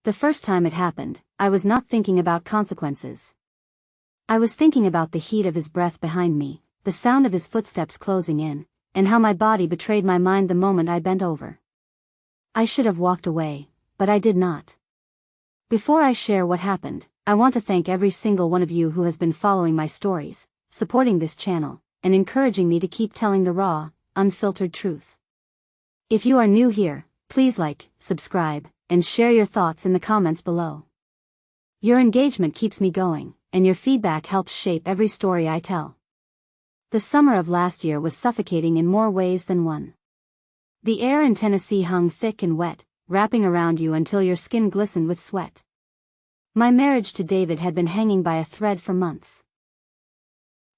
The first time it happened, I was not thinking about consequences. I was thinking about the heat of his breath behind me, the sound of his footsteps closing in, and how my body betrayed my mind the moment I bent over. I should have walked away, but I did not. Before I share what happened, I want to thank every single one of you who has been following my stories, supporting this channel, and encouraging me to keep telling the raw, unfiltered truth. If you are new here, please like, subscribe, and share your thoughts in the comments below. Your engagement keeps me going, and your feedback helps shape every story I tell. The summer of last year was suffocating in more ways than one. The air in Tennessee hung thick and wet, wrapping around you until your skin glistened with sweat. My marriage to David had been hanging by a thread for months.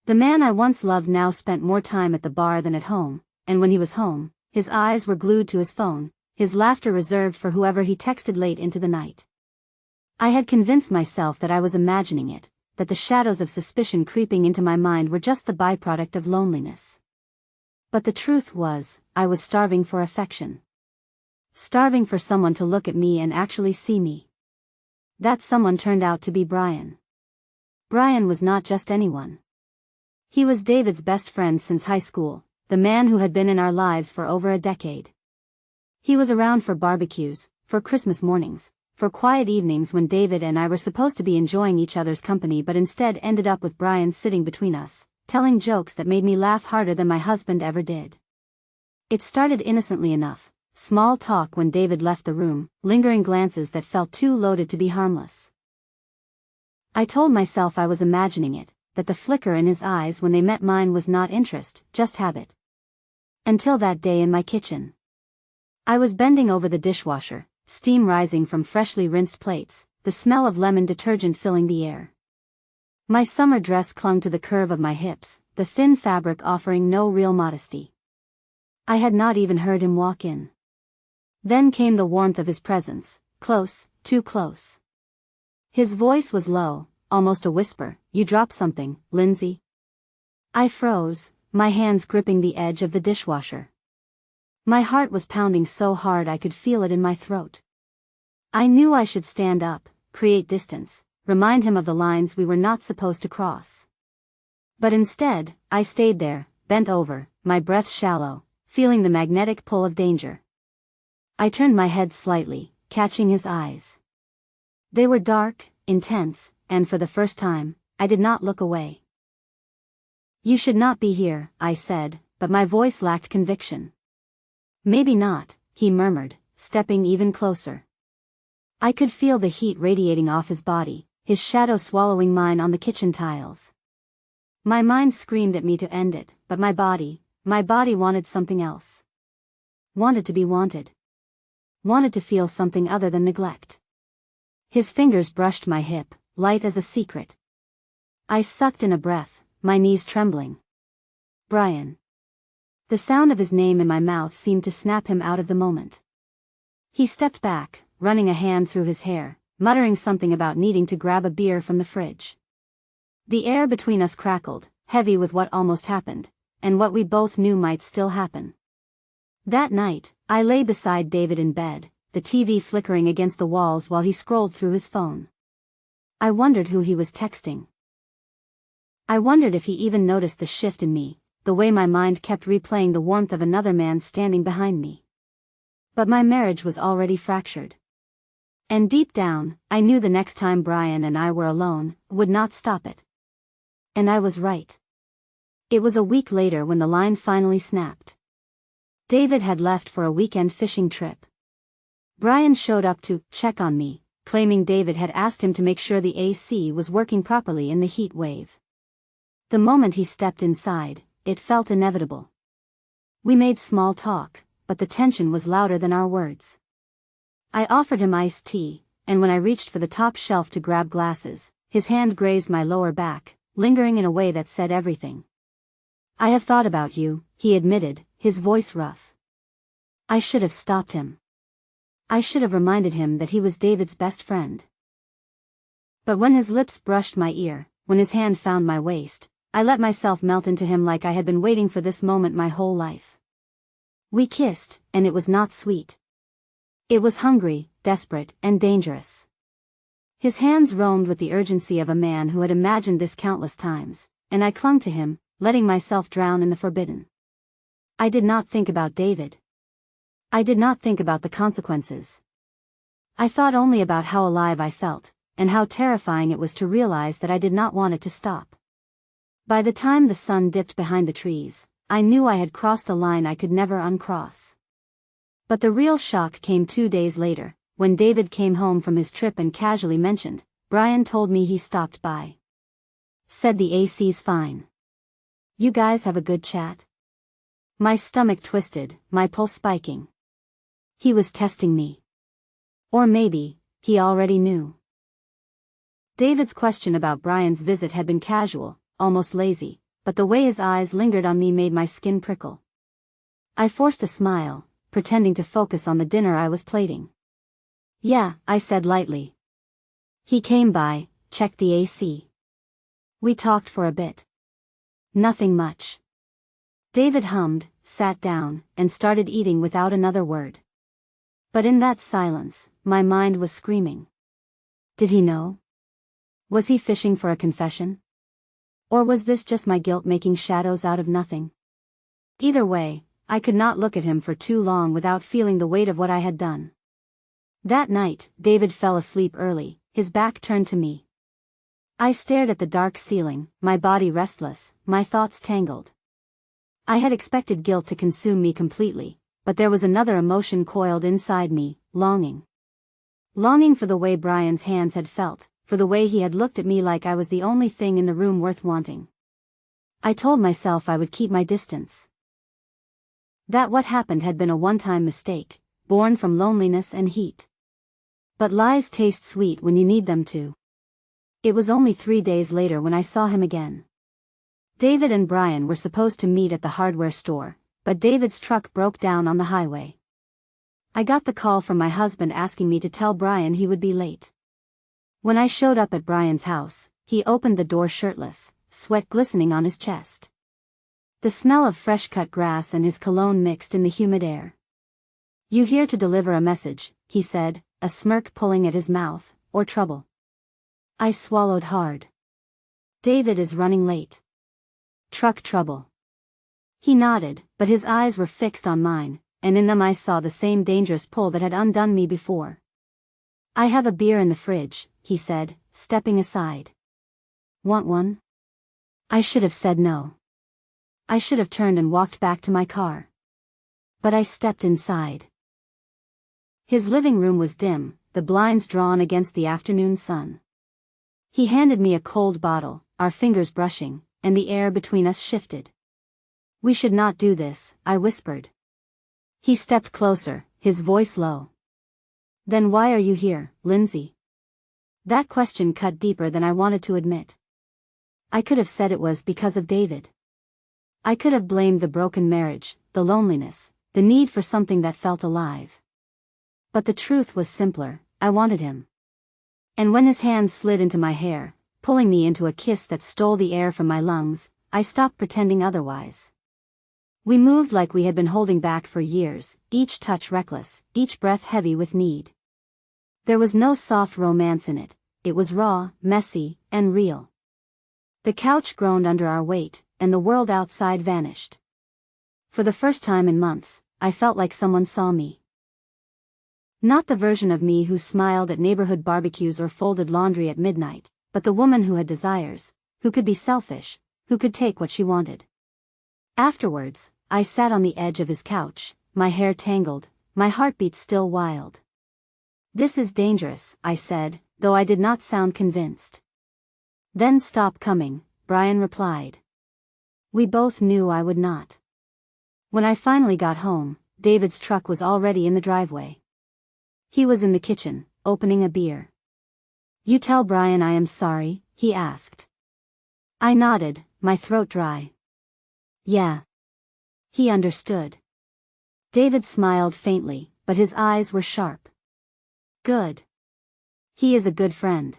The man I once loved now spent more time at the bar than at home, and when he was home, his eyes were glued to his phone, his laughter reserved for whoever he texted late into the night. I had convinced myself that I was imagining it, that the shadows of suspicion creeping into my mind were just the byproduct of loneliness. But the truth was, I was starving for affection. Starving for someone to look at me and actually see me. That someone turned out to be Brian. Brian was not just anyone. He was David's best friend since high school, the man who had been in our lives for over a decade. He was around for barbecues, for Christmas mornings, for quiet evenings when David and I were supposed to be enjoying each other's company but instead ended up with Brian sitting between us, telling jokes that made me laugh harder than my husband ever did. It started innocently enough, small talk when David left the room, lingering glances that felt too loaded to be harmless. I told myself I was imagining it, that the flicker in his eyes when they met mine was not interest, just habit. Until that day in my kitchen. I was bending over the dishwasher, steam rising from freshly rinsed plates, the smell of lemon detergent filling the air. My summer dress clung to the curve of my hips, the thin fabric offering no real modesty. I had not even heard him walk in. Then came the warmth of his presence, close, too close. His voice was low, almost a whisper. "You dropped something, Lindsay." I froze, my hands gripping the edge of the dishwasher. My heart was pounding so hard I could feel it in my throat. I knew I should stand up, create distance, remind him of the lines we were not supposed to cross. But instead, I stayed there, bent over, my breath shallow, feeling the magnetic pull of danger. I turned my head slightly, catching his eyes. They were dark, intense, and for the first time, I did not look away. "You should not be here," I said, but my voice lacked conviction. "Maybe not," he murmured, stepping even closer. I could feel the heat radiating off his body, his shadow swallowing mine on the kitchen tiles. My mind screamed at me to end it, but my body wanted something else. Wanted to be wanted. Wanted to feel something other than neglect. His fingers brushed my hip, light as a secret. I sucked in a breath, my knees trembling. Brian. The sound of his name in my mouth seemed to snap him out of the moment. He stepped back, running a hand through his hair, muttering something about needing to grab a beer from the fridge. The air between us crackled, heavy with what almost happened, and what we both knew might still happen. That night, I lay beside David in bed, the TV flickering against the walls while he scrolled through his phone. I wondered who he was texting. I wondered if he even noticed the shift in me, the way my mind kept replaying the warmth of another man standing behind me. But my marriage was already fractured. And deep down, I knew the next time Brian and I were alone, would not stop it. And I was right. It was a week later when the line finally snapped. David had left for a weekend fishing trip. Brian showed up to check on me, claiming David had asked him to make sure the AC was working properly in the heat wave. The moment he stepped inside, it felt inevitable. We made small talk, but the tension was louder than our words. I offered him iced tea, and when I reached for the top shelf to grab glasses, his hand grazed my lower back, lingering in a way that said everything. "I have thought about you," he admitted, his voice rough. I should have stopped him. I should have reminded him that he was David's best friend. But when his lips brushed my ear, when his hand found my waist, I let myself melt into him like I had been waiting for this moment my whole life. We kissed, and it was not sweet. It was hungry, desperate, and dangerous. His hands roamed with the urgency of a man who had imagined this countless times, and I clung to him, letting myself drown in the forbidden. I did not think about David. I did not think about the consequences. I thought only about how alive I felt, and how terrifying it was to realize that I did not want it to stop. By the time the sun dipped behind the trees, I knew I had crossed a line I could never uncross. But the real shock came 2 days later, when David came home from his trip and casually mentioned, "Brian told me he stopped by. Said the AC's fine. You guys have a good chat?" My stomach twisted, my pulse spiking. He was testing me. Or maybe, he already knew. David's question about Brian's visit had been casual, almost lazy, but the way his eyes lingered on me made my skin prickle. I forced a smile, pretending to focus on the dinner I was plating. "Yeah," I said lightly. "He came by, checked the AC. We talked for a bit. Nothing much." David hummed, sat down, and started eating without another word. But in that silence, my mind was screaming. Did he know? Was he fishing for a confession? Or was this just my guilt making shadows out of nothing? Either way, I could not look at him for too long without feeling the weight of what I had done. That night, David fell asleep early, his back turned to me. I stared at the dark ceiling, my body restless, my thoughts tangled. I had expected guilt to consume me completely, but there was another emotion coiled inside me, longing. Longing for the way Brian's hands had felt, for the way he had looked at me like I was the only thing in the room worth wanting. I told myself I would keep my distance. That what happened had been a one-time mistake, born from loneliness and heat. But lies taste sweet when you need them to. It was only 3 days later when I saw him again. David and Brian were supposed to meet at the hardware store, but David's truck broke down on the highway. I got the call from my husband asking me to tell Brian he would be late. When I showed up at Brian's house, he opened the door shirtless, sweat glistening on his chest. The smell of fresh-cut grass and his cologne mixed in the humid air. "You here to deliver a message," he said, a smirk pulling at his mouth, "or trouble?" I swallowed hard. David is running late. Truck trouble. He nodded, but his eyes were fixed on mine, and in them I saw the same dangerous pull that had undone me before. "I have a beer in the fridge," he said, stepping aside. "Want one?" I should have said no. I should have turned and walked back to my car. But I stepped inside. His living room was dim, the blinds drawn against the afternoon sun. He handed me a cold bottle, our fingers brushing, and the air between us shifted. "We should not do this," I whispered. He stepped closer, his voice low. "Then why are you here, Lindsay?" That question cut deeper than I wanted to admit. I could have said it was because of David. I could have blamed the broken marriage, the loneliness, the need for something that felt alive. But the truth was simpler, I wanted him. And when his hands slid into my hair, pulling me into a kiss that stole the air from my lungs, I stopped pretending otherwise. We moved like we had been holding back for years, each touch reckless, each breath heavy with need. There was no soft romance in it, it was raw, messy, and real. The couch groaned under our weight, and the world outside vanished. For the first time in months, I felt like someone saw me. Not the version of me who smiled at neighborhood barbecues or folded laundry at midnight, but the woman who had desires, who could be selfish, who could take what she wanted. Afterwards, I sat on the edge of his couch, my hair tangled, my heartbeat still wild. "This is dangerous," I said, though I did not sound convinced. "Then stop coming," Brian replied. We both knew I would not. When I finally got home, David's truck was already in the driveway. He was in the kitchen, opening a beer. "You tell Brian I am sorry?" he asked. I nodded, my throat dry. "Yeah." He understood. David smiled faintly, but his eyes were sharp. "Good. He is a good friend.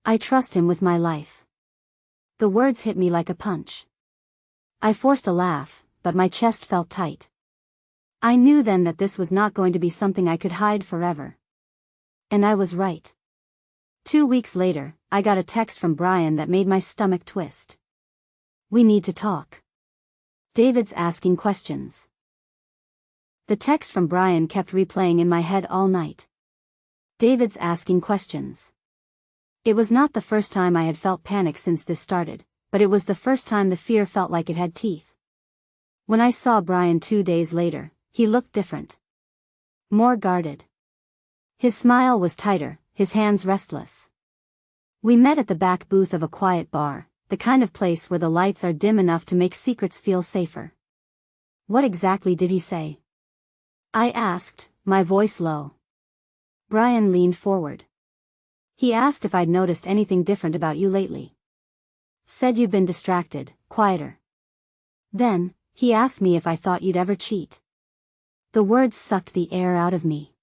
I trust him with my life." The words hit me like a punch. I forced a laugh, but my chest felt tight. I knew then that this was not going to be something I could hide forever. And I was right. 2 weeks later, I got a text from Brian that made my stomach twist. "We need to talk. David's asking questions." The text from Brian kept replaying in my head all night. David's asking questions. It was not the first time I had felt panic since this started, but it was the first time the fear felt like it had teeth. When I saw Brian 2 days later, he looked different. More guarded. His smile was tighter, his hands restless. We met at the back booth of a quiet bar, the kind of place where the lights are dim enough to make secrets feel safer. "What exactly did he say?" I asked, my voice low. Brian leaned forward. "He asked if I'd noticed anything different about you lately. Said you've been distracted, quieter. Then, he asked me if I thought you'd ever cheat." The words sucked the air out of me.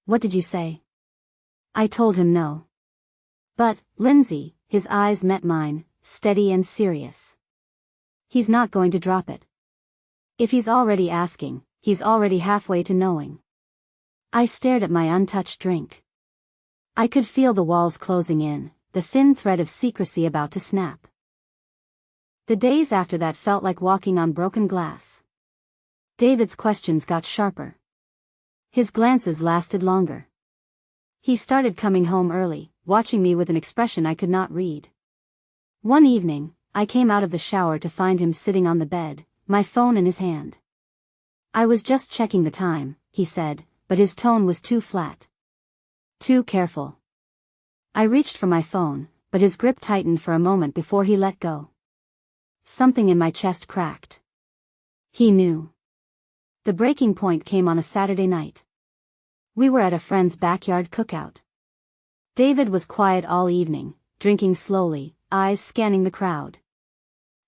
"What did you say?" I told him no. "But, Lindsay," his eyes met mine, steady and serious. "He's not going to drop it. If he's already asking, he's already halfway to knowing." I stared at my untouched drink. I could feel the walls closing in, the thin thread of secrecy about to snap. The days after that felt like walking on broken glass. David's questions got sharper. His glances lasted longer. He started coming home early, watching me with an expression I could not read. One evening, I came out of the shower to find him sitting on the bed, my phone in his hand. "I was just checking the time," he said, but his tone was too flat. Too careful. I reached for my phone, but his grip tightened for a moment before he let go. Something in my chest cracked. He knew. The breaking point came on a Saturday night. We were at a friend's backyard cookout. David was quiet all evening, drinking slowly, eyes scanning the crowd.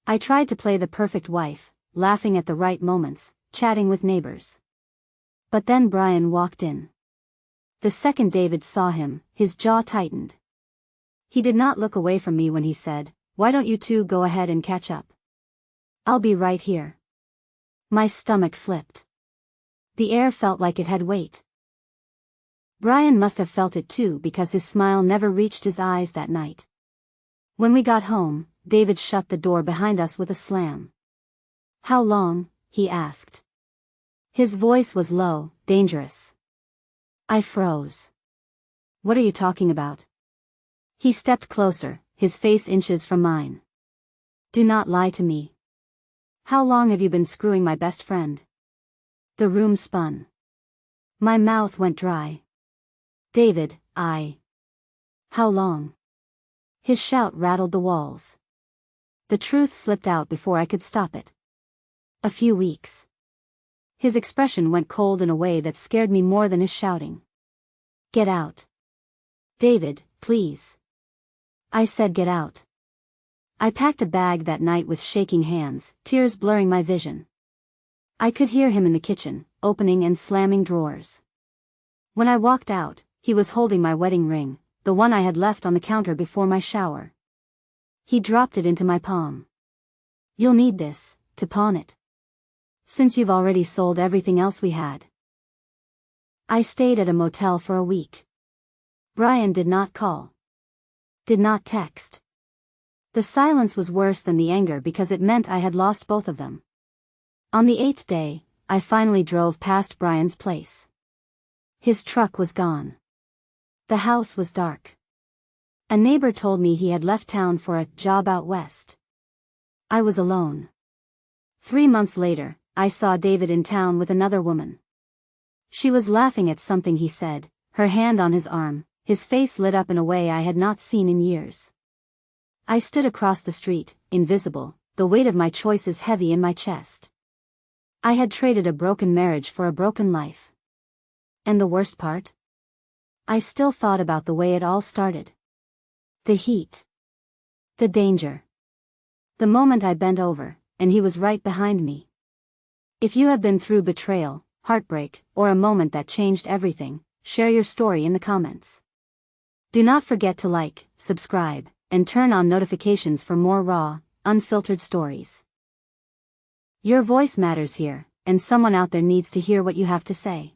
I tried to play the perfect wife, laughing at the right moments, chatting with neighbors. But then Brian walked in. The second David saw him, his jaw tightened. He did not look away from me when he said, "Why don't you two go ahead and catch up? I'll be right here." My stomach flipped. The air felt like it had weight. Brian must have felt it too because his smile never reached his eyes that night. When we got home, David shut the door behind us with a slam. "How long?" he asked. His voice was low, dangerous. I froze. "What are you talking about?" He stepped closer, his face inches from mine. "Do not lie to me. How long have you been screwing my best friend?" The room spun. My mouth went dry. "David, How long?" His shout rattled the walls. The truth slipped out before I could stop it. "A few weeks." His expression went cold in a way that scared me more than his shouting. "Get out. David, please." I said get out. I packed a bag that night with shaking hands, tears blurring my vision. I could hear him in the kitchen, opening and slamming drawers. When I walked out, he was holding my wedding ring, the one I had left on the counter before my shower. He dropped it into my palm. "You'll need this, to pawn it. Since you've already sold everything else we had." I stayed at a motel for a week. Brian did not call. Did not text. The silence was worse than the anger because it meant I had lost both of them. On the 8th day, I finally drove past Brian's place. His truck was gone. The house was dark. A neighbor told me he had left town for a job out west. I was alone. 3 months later, I saw David in town with another woman. She was laughing at something he said, her hand on his arm, his face lit up in a way I had not seen in years. I stood across the street, invisible, the weight of my choices heavy in my chest. I had traded a broken marriage for a broken life. And the worst part? I still thought about the way it all started. The heat. The danger. The moment I bent over, and he was right behind me. If you have been through betrayal, heartbreak, or a moment that changed everything, share your story in the comments. Do not forget to like, subscribe, and turn on notifications for more raw, unfiltered stories. Your voice matters here, and someone out there needs to hear what you have to say.